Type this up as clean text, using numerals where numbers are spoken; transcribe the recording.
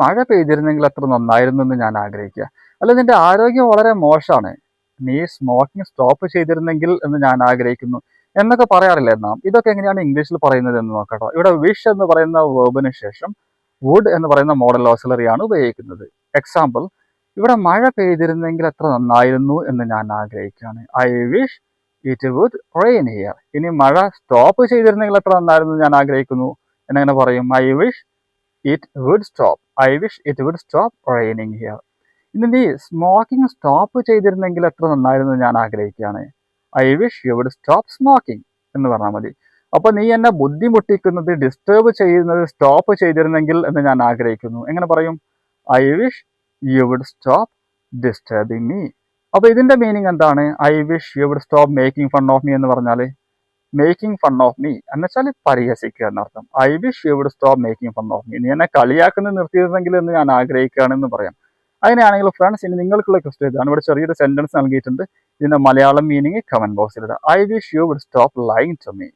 മഴ പെയ്തിരുന്നെങ്കിൽ എത്ര നന്നായിരുന്നു എന്ന് ഞാൻ ആഗ്രഹിക്കുക. അല്ല, നിന്റെ ആരോഗ്യം വളരെ മോശമാണ്, നീ സ്മോക്കിംഗ് സ്റ്റോപ്പ് ചെയ്തിരുന്നെങ്കിൽ എന്ന് ഞാൻ ആഗ്രഹിക്കുന്നു എന്നൊക്കെ പറയാറില്ലേ നാം? ഇതൊക്കെ എങ്ങനെയാണ് ഇംഗ്ലീഷിൽ പറയുന്നത് എന്ന് നോക്കട്ടോ. ഇവിടെ വിഷ് എന്ന് പറയുന്ന വേർബിന് ശേഷം വുഡ് എന്ന് പറയുന്ന മോഡൽ ഓക്സിലറി ആണ് ഉപയോഗിക്കുന്നത്. എക്സാമ്പിൾ, ഇവിടെ മഴ പെയ്തിരുന്നെങ്കിൽ എത്ര നന്നായിരുന്നു എന്ന് ഞാൻ ആഗ്രഹിക്കുകയാണ്. I wish it would rain here. ഇനി മഴ സ്റ്റോപ്പ് ചെയ്തിരുന്നെങ്കിൽ എത്ര നന്നായിരുന്നു ഞാൻ ആഗ്രഹിക്കുന്നു എന്നെങ്ങനെ പറയും? I wish it would stop. I wish it would stop raining here. ഇനി നീ സ്മോക്കിംഗ് സ്റ്റോപ്പ് ചെയ്തിരുന്നെങ്കിൽ എത്ര നന്നായിരുന്നു ഞാൻ ആഗ്രഹിക്കുകയാണ്. I wish you would stop smoking എന്ന് പറഞ്ഞാൽ മതി. അപ്പൊ നീ എന്നെ ബുദ്ധിമുട്ടിക്കുന്നത്, ഡിസ്റ്റർബ് ചെയ്യുന്നത് സ്റ്റോപ്പ് ചെയ്തിരുന്നെങ്കിൽ എന്ന് ഞാൻ ആഗ്രഹിക്കുന്നു. എങ്ങനെ പറയും? I wish you would stop disturbing me. അപ്പൊ ഇതിന്റെ മീനിങ് എന്താണ്? I wish you would stop making fun of me എന്ന് പറഞ്ഞാൽ, മേക്കിംഗ് ഫൺ ഓഫ് മീ എന്ന് വെച്ചാൽ പരിഹസിക്കുക എന്നർത്ഥം. I wish you would stop making fun of me. നീ എന്നെ കളിയാക്കുന്നത് നിർത്തിയിരുന്നെങ്കിൽ എന്ന് ഞാൻ ആഗ്രഹിക്കുകയാണെന്ന് പറയാം. അങ്ങനെയാണെങ്കിൽ ഫ്രണ്ട്സ്, ഇനി നിങ്ങൾക്കുള്ള ക്വസ്റ്റ്യൻ ഇതാണ്. ഇവിടെ ചെറിയൊരു സെന്റൻസ് നൽകിയിട്ടുണ്ട്. ഇതിന്റെ മലയാളം മീനിങ് കമന്റ് ബോക്സിൽ ഇടാം. I wish you would stop lying to me.